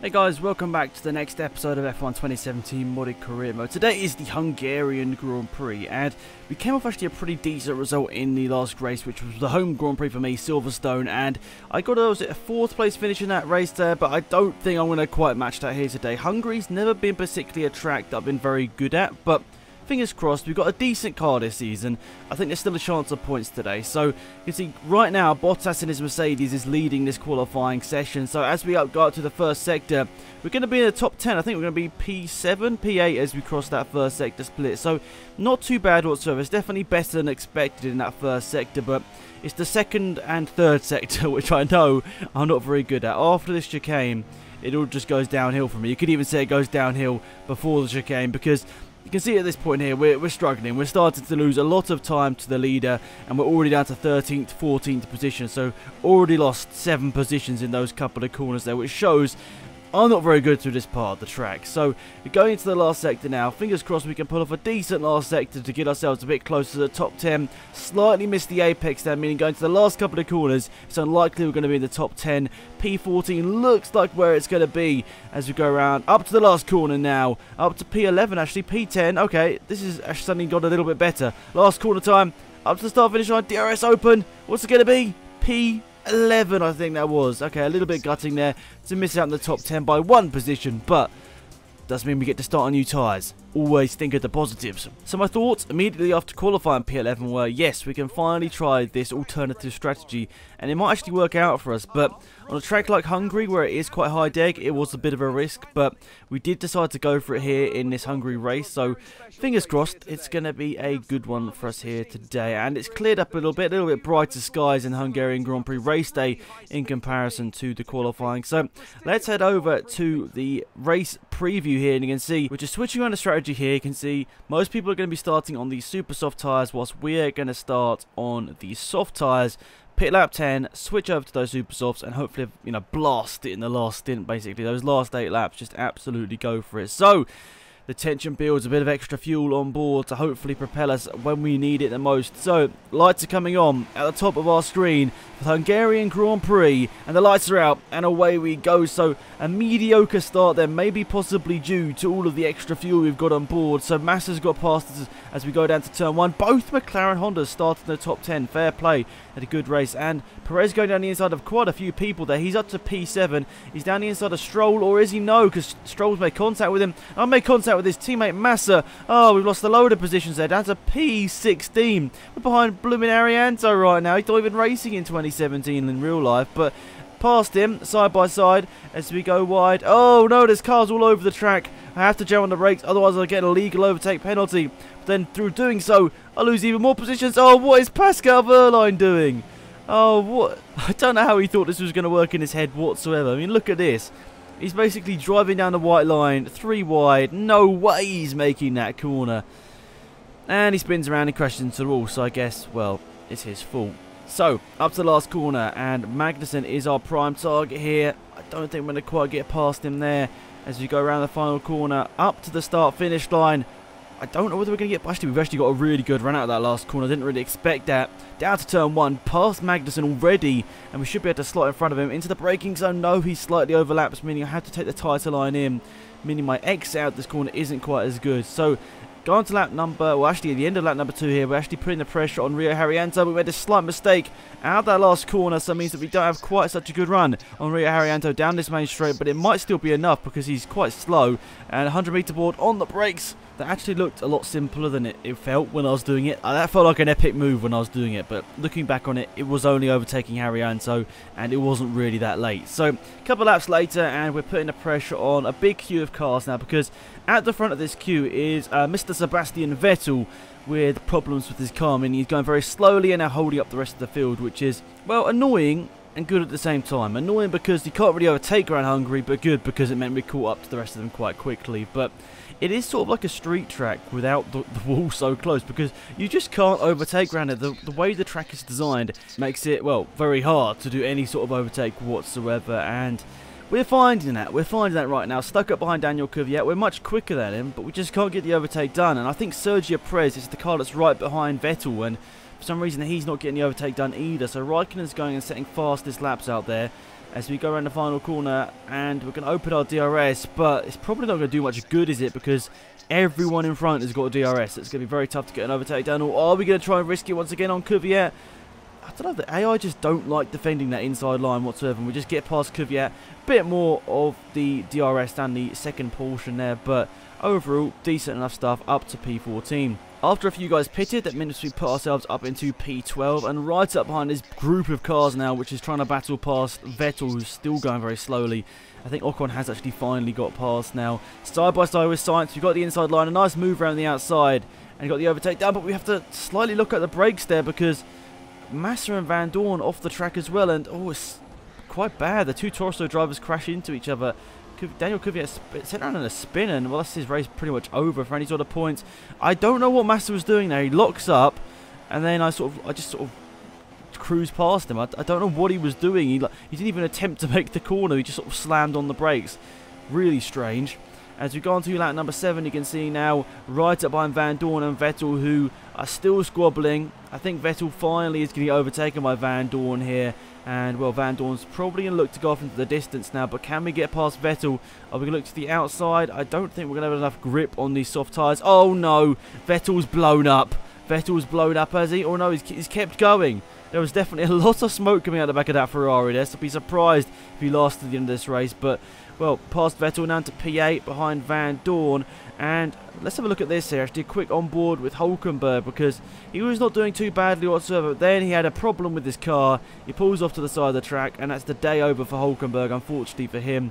Hey guys, welcome back to the next episode of F1 2017 Modded Career Mode. Today is the Hungarian Grand Prix, and we came off actually a pretty decent result in the last race, which was the home Grand Prix for me, Silverstone, and I got a 4th place finish in that race there, but I don't think I'm going to quite match that here today. Hungary's never been particularly a track that I've been very good at, but fingers crossed, we've got a decent car this season. I think there's still a chance of points today. So, you can see right now, Bottas in his Mercedes is leading this qualifying session. So, as we go up to the first sector, we're going to be in the top 10. I think we're going to be P7, P8 as we cross that first sector split. So, not too bad whatsoever. It's definitely better than expected in that first sector, but it's the second and third sector, which I know I'm not very good at. After this chicane, it all just goes downhill for me. You could even say it goes downhill before the chicane, because you can see at this point here, we're struggling. We're starting to lose a lot of time to the leader, and we're already down to 13th, 14th position. So, already lost 7 positions in those couple of corners there, which shows I'm not very good through this part of the track. So, we're going into the last sector now. Fingers crossed we can pull off a decent last sector to get ourselves a bit closer to the top 10. Slightly missed the apex there, meaning going to the last couple of corners, it's unlikely we're going to be in the top 10. P14 looks like where it's going to be as we go around. Up to the last corner now. Up to P11 actually. P10. Okay, this is actually suddenly got a little bit better. Last corner time. Up to the start finish line. DRS open. What's it going to be? P11, I think that was. Okay, a little bit gutting there to miss out in the top 10 by 1 position, but doesn't mean we get to start on new tyres. Always think of the positives. So my thoughts immediately after qualifying P11 were, yes, we can finally try this alternative strategy, and it might actually work out for us. But on a track like Hungary, where it is quite high deg, it was a bit of a risk, but we did decide to go for it here in this Hungary race. So fingers crossed, it's going to be a good one for us here today. And it's cleared up a little bit brighter skies in Hungarian Grand Prix race day in comparison to the qualifying. So let's head over to the race preview here, and you can see we're just switching around the strategy here. You can see most people are going to be starting on the super soft tyres, whilst we're going to start on the soft tyres. Pit lap 10, switch over to those super softs, and hopefully, blast it in the last stint, basically. Those last 8 laps, just absolutely go for it. So, the tension builds, a bit of extra fuel on board to hopefully propel us when we need it the most. So, lights are coming on at the top of our screen for the Hungarian Grand Prix, and the lights are out, and away we go. So, a mediocre start there, maybe possibly due to all of the extra fuel we've got on board. So, Massa's got past us as we go down to turn 1. Both McLaren Hondas started in the top 10. Fair play. Had a good race. And Perez going down the inside of quite a few people there. He's up to P7. He's down the inside of Stroll, or is he? No, because Stroll's made contact with him. I made contact with his teammate Massa. Oh, we've lost a load of positions there. Down to P16. We're behind blooming Arianto right now. He's not even racing in 2017 in real life, but past him, side by side, as we go wide. Oh no, there's cars all over the track. I have to jam on the brakes, otherwise I'll get a legal overtake penalty. But then through doing so, I lose even more positions. Oh, what is Pascal Wehrlein doing? Oh, what? I don't know how he thought this was going to work in his head whatsoever. I mean, look at this. He's basically driving down the white line, 3 wide. No way he's making that corner. And he spins around and crashes into the wall, so I guess, well, it's his fault. So, up to the last corner, and Magnussen is our prime target here. I don't think we're going to quite get past him there as we go around the final corner, up to the start-finish line. I don't know whether we're going to get... Actually, we've actually got a really good run out of that last corner. I didn't really expect that. Down to turn 1, past Magnussen already, and we should be able to slot in front of him. Into the braking zone, no, he slightly overlaps, meaning I have to take the tighter line in, meaning my exit out this corner isn't quite as good. So, going to lap number... Well, actually, at the end of lap number 2 here, we're actually putting the pressure on Rio Haryanto. We made a slight mistake out of that last corner, so it means that we don't have quite such a good run on Rio Haryanto down this main straight, but it might still be enough because he's quite slow. And 100-meter board on the brakes. That actually looked a lot simpler than it felt when I was doing it. That felt like an epic move when I was doing it, but looking back on it, it was only overtaking Haryanto, and it wasn't really that late. So, a couple of laps later, and we're putting the pressure on a big queue of cars now, because at the front of this queue is Mr. Sebastian Vettel with problems with his car. I mean, he's going very slowly and now holding up the rest of the field, which is, well, annoying and good at the same time. Annoying because you can't really overtake around Hungary, but good because it meant we caught up to the rest of them quite quickly. But it is sort of like a street track without the wall so close, because you just can't overtake around it. The way the track is designed makes it, well, very hard to do any sort of overtake whatsoever, and we're finding that. We're finding that right now. Stuck up behind Daniel Kvyat. We're much quicker than him, but we just can't get the overtake done. And I think Sergio Perez is the car that's right behind Vettel, and for some reason he's not getting the overtake done either. So Raikkonen's going and setting fastest laps out there. as we go around the final corner, and we're going to open our DRS, but it's probably not going to do much good, is it? Because everyone in front has got a DRS. It's going to be very tough to get an overtake down. Or are we going to try and risk it once again on Kvyat? I don't know, the AI just don't like defending that inside line whatsoever. And we just get past Kvyat. A bit more of the DRS than the second portion there, but overall, decent enough stuff up to P14. After a few guys pitted, that means we put ourselves up into P12, and right up behind this group of cars now, which is trying to battle past Vettel, who's still going very slowly. I think Ocon has actually finally got past now. Side by side with Sainz, we've got the inside line, a nice move around the outside, and got the overtake down, but we have to slightly look at the brakes there, because Massa and Van Dorn off the track as well, and oh, it's quite bad. The two Toro drivers crash into each other. Daniel Kvyat sent around in a spin, and well, that's his race pretty much over for any sort of points. I don't know what Massa was doing there. He locks up, and then I just sort of cruise past him. I don't know what he was doing. He didn't even attempt to make the corner. He just sort of slammed on the brakes. Really strange. As we go on to lap number 7, you can see now right up behind Van Dorn and Vettel, who are still squabbling. I think Vettel finally is going to get overtaken by Van Dorn here. And, well, Van Dorn's probably going to look to go off into the distance now. But can we get past Vettel? Are we going to look to the outside? I don't think we're going to have enough grip on these soft tyres. Oh, no. Vettel's blown up. Vettel's blown up, has he? Oh, no, he's kept going. There was definitely a lot of smoke coming out the back of that Ferrari there. So I'd be surprised if he lasted the end of this race. But, well, past Vettel now to P8 behind Van Dorn. And let's have a look at this here. Actually, a quick on board with Hulkenberg, because he was not doing too badly whatsoever. But then he had a problem with his car. He pulls off to the side of the track, and that's the day over for Hulkenberg, unfortunately for him.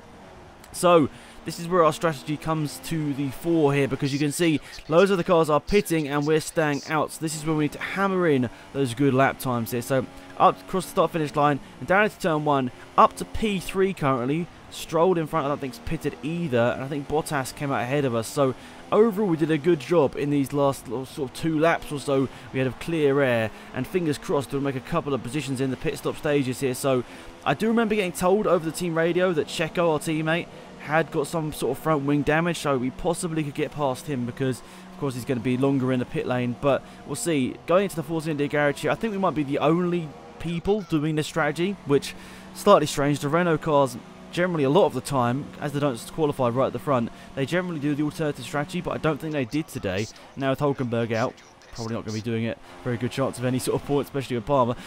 So this is where our strategy comes to the fore here, because you can see loads of the cars are pitting and we're staying out. So this is where we need to hammer in those good lap times here. So up across the start finish line and down into turn 1, up to P3 currently. Strolled in front, I don't think's pitted either, and I think Bottas came out ahead of us. So overall, we did a good job in these last sort of 2 laps or so. We had of clear air, and fingers crossed we'll make a couple of positions in the pit stop stages here. So I do remember getting told over the team radio that Checo, our teammate, had got some sort of front wing damage, so we possibly could get past him, because of course he's going to be longer in the pit lane. But we'll see. Going into the Force India garage here, I think we might be the only people doing this strategy, which slightly strange. The Renault cars generally, a lot of the time, as they don't qualify right at the front, they generally do the alternative strategy, but I don't think they did today. Now with Hulkenberg out, probably not going to be doing it. Very good chance of any sort of point, especially with Palmer.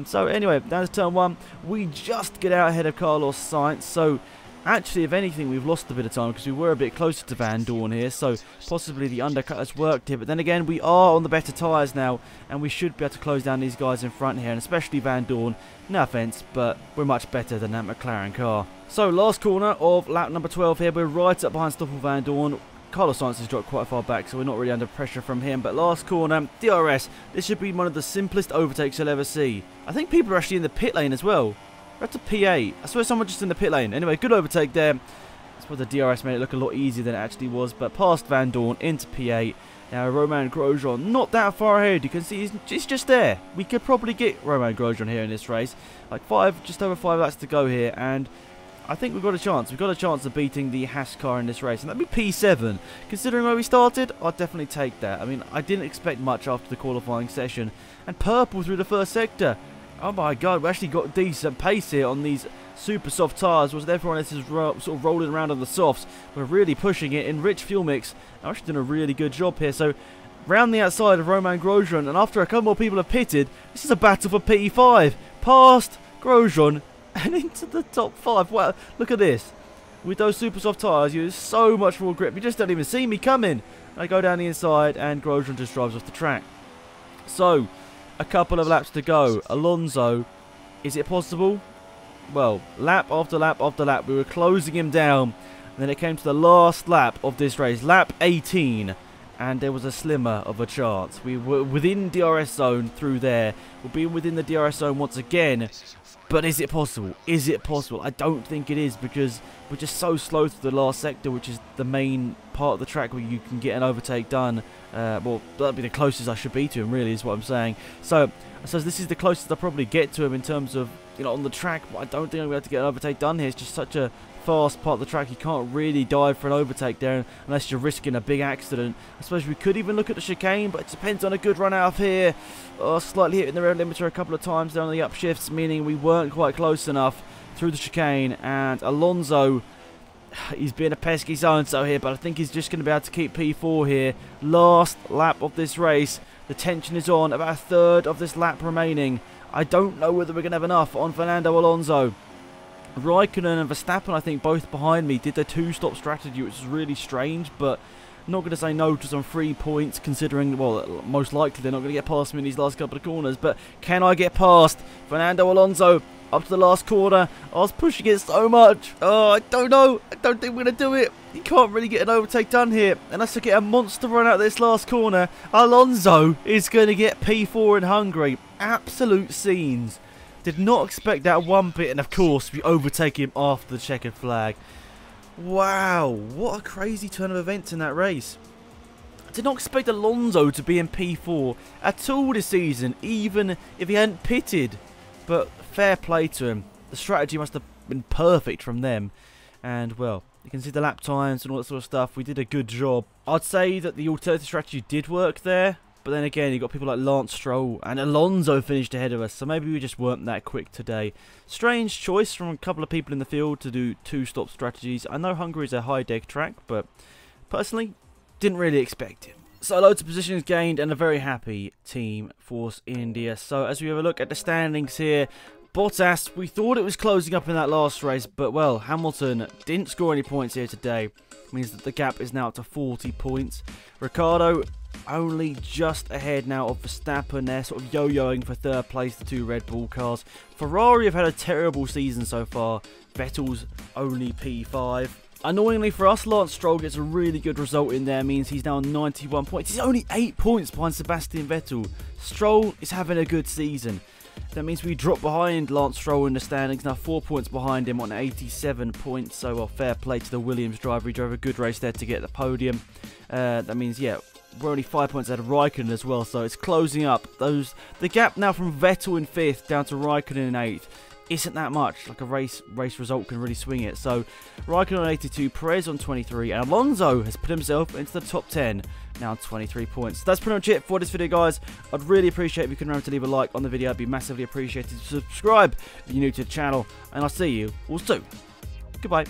So anyway, down to turn 1, we just get out ahead of Carlos Sainz. So actually, if anything, we've lost a bit of time, because we were a bit closer to Van Dorn here, so possibly the undercut has worked here. But then again, we are on the better tyres now, and we should be able to close down these guys in front here, and especially Van Dorn. No offence, but we're much better than that McLaren car. So last corner of lap number 12 here, we're right up behind Stoffel Van Dorn. Carlos Sainz has dropped quite far back, so we're not really under pressure from him. But last corner, DRS. This should be one of the simplest overtakes you'll ever see. I think people are actually in the pit lane as well. We're up to P8. I swear someone just in the pit lane. Anyway, good overtake there. I suppose the DRS made it look a lot easier than it actually was. But past Van Dorn into P8. Now Romain Grosjean not that far ahead. You can see he's just there. We could probably get Romain Grosjean here in this race. Like just over 5 laps to go here, and I think we've got a chance. We've got a chance of beating the Haas car in this race, and that'd be P7. Considering where we started, I'd definitely take that. I mean, I didn't expect much after the qualifying session. And purple through the first sector. Oh my god, we actually got decent pace here on these super soft tyres, whilst everyone else is sort of rolling around on the softs. We're really pushing it in rich fuel mix. I'm actually doing a really good job here. So, round the outside of Romain Grosjean, and after a couple more people have pitted, this is a battle for P5. Past Grosjean and into the top 5. Wow, look at this. With those super soft tyres, you have so much more grip. You just don't even see me coming. I go down the inside, and Grosjean just drives off the track. So, a couple of laps to go. Alonso, is it possible? Well, lap after lap after lap, we were closing him down. And then it came to the last lap of this race, lap 18. And there was a slimmer of a chance. We were within DRS zone through there. We'll be within the DRS zone once again. But is it possible? Is it possible? I don't think it is, because we're just so slow through the last sector, which is the main part of the track where you can get an overtake done. Well, that'll be the closest I should be to him, really, is what I'm saying. So, I suppose this is the closest I'll probably get to him in terms of, you know, on the track. But I don't think I'm going to get an overtake done here. It's just such a fast part of the track. You can't really dive for an overtake there unless you're risking a big accident. I suppose we could even look at the chicane, but it depends on a good run out of here. Slightly hitting the rear limiter a couple of times down on the upshifts, meaning we weren't quite close enough through the chicane, and Alonso, he's been a pesky so-and-so here, but I think he's just going to be able to keep P4 here. Last lap of this race. The tension is on. About a third of this lap remaining. I don't know whether we're going to have enough on Fernando Alonso. Raikkonen and Verstappen, I think, both behind me, did their two-stop strategy, which is really strange, but I'm not going to say no to some 3 points, considering, well, most likely they're not going to get past me in these last couple of corners, but can I get past Fernando Alonso up to the last corner? I was pushing it so much. Oh, I don't know. I don't think we're going to do it. You can't really get an overtake done here. Unless I get a monster run out this last corner. Alonso is going to get P4 in Hungary. Absolute scenes. Did not expect that one bit. And of course, we overtake him after the checkered flag. Wow. What a crazy turn of events in that race. I did not expect Alonso to be in P4 at all this season. Even if he hadn't pitted. But fair play to him. The strategy must have been perfect from them. And, well, you can see the lap times and all that sort of stuff. We did a good job. I'd say that the alternative strategy did work there. But then again, you've got people like Lance Stroll and Alonso finished ahead of us. So maybe we just weren't that quick today. Strange choice from a couple of people in the field to do two-stop strategies. I know Hungary is a high-deck track, but personally, didn't really expect it. So loads of positions gained and a very happy Team Force India. So as we have a look at the standings here, Bottas, we thought it was closing up in that last race, but well, Hamilton didn't score any points here today. It means that the gap is now up to 40 points. Ricciardo only just ahead now of Verstappen. They're sort of yo-yoing for third place, the two Red Bull cars. Ferrari have had a terrible season so far. Vettel's only P5. Annoyingly for us, Lance Stroll gets a really good result in there. Means he's now on 91 points. He's only 8 points behind Sebastian Vettel. Stroll is having a good season. That means we drop behind Lance Stroll in the standings. Now 4 points behind him on 87 points. So, well, fair play to the Williams driver. He drove a good race there to get the podium. That means, yeah, we're only 5 points out of Raikkonen as well. So it's closing up. The gap now from Vettel in 5th down to Raikkonen in 8th isn't that much. Like a race result can really swing it. So Raikkonen on 82, Prix on 23, and Alonso has put himself into the top 10, now on 23 points. So that's pretty much it for this video, guys. I'd really appreciate if you could remember to leave a like on the video. It'd be massively appreciated. Subscribe if you're new to the channel, and I'll see you all soon. Goodbye.